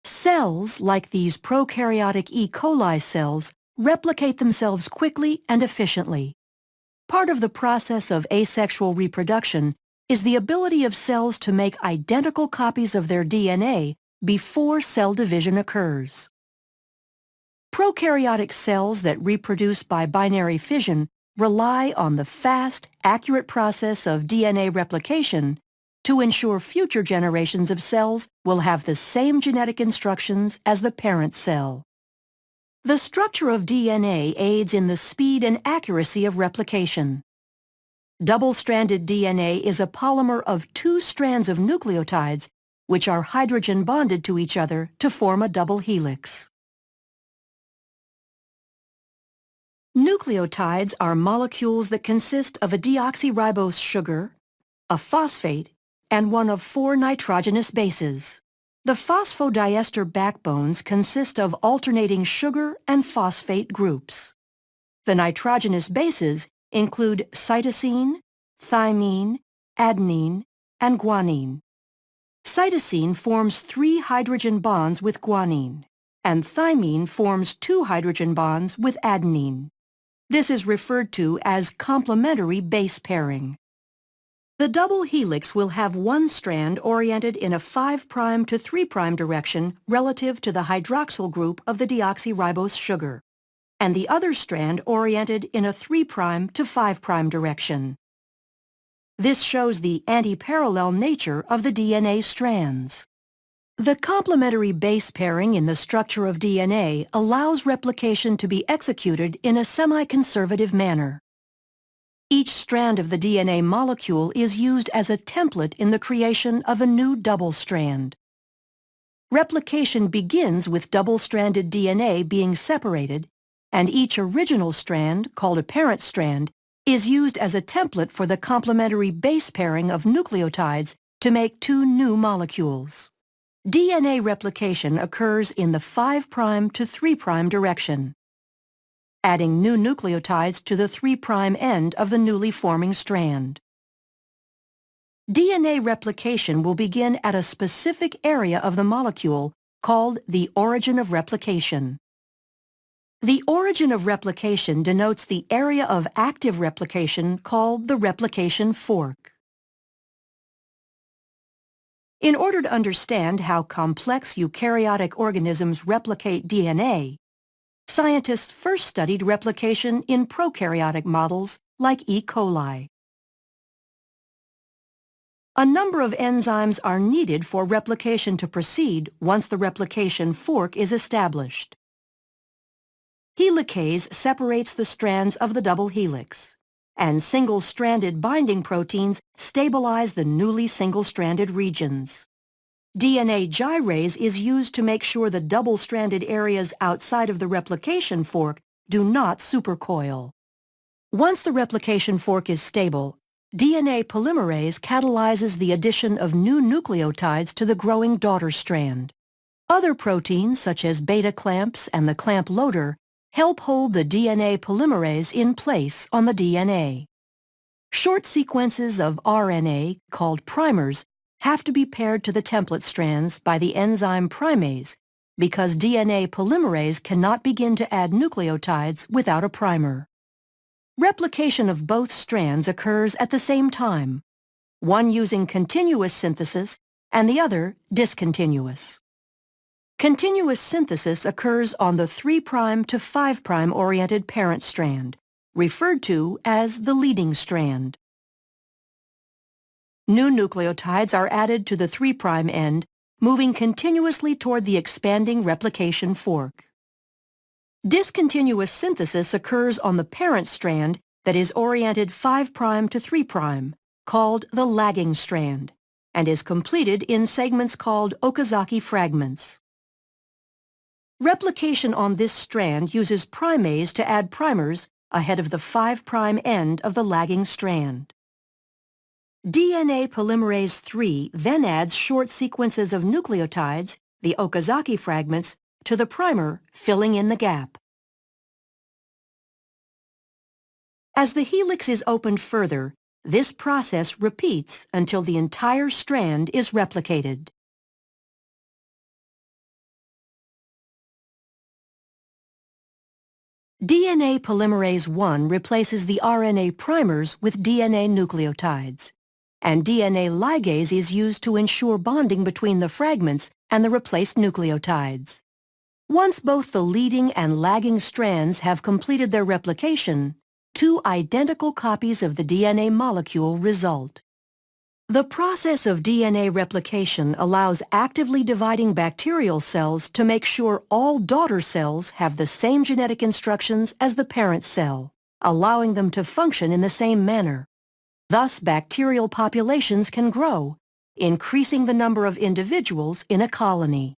Cells, like these prokaryotic E. coli cells, replicate themselves quickly and efficiently. Part of the process of asexual reproduction is the ability of cells to make identical copies of their DNA before cell division occurs. Prokaryotic cells that reproduce by binary fission rely on the fast, accurate process of DNA replication to ensure future generations of cells will have the same genetic instructions as the parent cell. The structure of DNA aids in the speed and accuracy of replication. Double-stranded DNA is a polymer of two strands of nucleotides which are hydrogen bonded to each other to form a double helix. Nucleotides are molecules that consist of a deoxyribose sugar, a phosphate, and one of four nitrogenous bases. The phosphodiester backbones consist of alternating sugar and phosphate groups. The nitrogenous bases include cytosine, thymine, adenine, and guanine. Cytosine forms 3 hydrogen bonds with guanine, and thymine forms 2 hydrogen bonds with adenine. This is referred to as complementary base pairing. The double helix will have one strand oriented in a 5' to 3' direction relative to the hydroxyl group of the deoxyribose sugar, and the other strand oriented in a 3' to 5' direction. This shows the anti-parallel nature of the DNA strands. The complementary base pairing in the structure of DNA allows replication to be executed in a semi-conservative manner. Each strand of the DNA molecule is used as a template in the creation of a new double strand. Replication begins with double-stranded DNA being separated, and each original strand, called a parent strand, is used as a template for the complementary base pairing of nucleotides to make 2 new molecules. DNA replication occurs in the 5' to 3' direction, adding new nucleotides to the 3' end of the newly forming strand. DNA replication will begin at a specific area of the molecule called the origin of replication. The origin of replication denotes the area of active replication called the replication fork. In order to understand how complex eukaryotic organisms replicate DNA, scientists first studied replication in prokaryotic models like E. coli. A number of enzymes are needed for replication to proceed once the replication fork is established. Helicase separates the strands of the double helix, and single-stranded binding proteins stabilize the newly single-stranded regions. DNA gyrase is used to make sure the double-stranded areas outside of the replication fork do not supercoil. Once the replication fork is stable, DNA polymerase catalyzes the addition of new nucleotides to the growing daughter strand. Other proteins, such as beta clamps and the clamp loader, help hold the DNA polymerase in place on the DNA. Short sequences of RNA, called primers, have to be paired to the template strands by the enzyme primase because DNA polymerase cannot begin to add nucleotides without a primer. Replication of both strands occurs at the same time, one using continuous synthesis and the other discontinuous. Continuous synthesis occurs on the 3' to 5' oriented parent strand, referred to as the leading strand. New nucleotides are added to the 3' end, moving continuously toward the expanding replication fork. Discontinuous synthesis occurs on the parent strand that is oriented 5' to 3', called the lagging strand, and is completed in segments called Okazaki fragments. Replication on this strand uses primase to add primers ahead of the 5' end of the lagging strand. DNA polymerase III then adds short sequences of nucleotides, the Okazaki fragments, to the primer, filling in the gap. As the helix is opened further, this process repeats until the entire strand is replicated. DNA polymerase I replaces the RNA primers with DNA nucleotides, and DNA ligase is used to ensure bonding between the fragments and the replaced nucleotides. Once both the leading and lagging strands have completed their replication, two identical copies of the DNA molecule result. The process of DNA replication allows actively dividing bacterial cells to make sure all daughter cells have the same genetic instructions as the parent cell, allowing them to function in the same manner. Thus, bacterial populations can grow, increasing the number of individuals in a colony.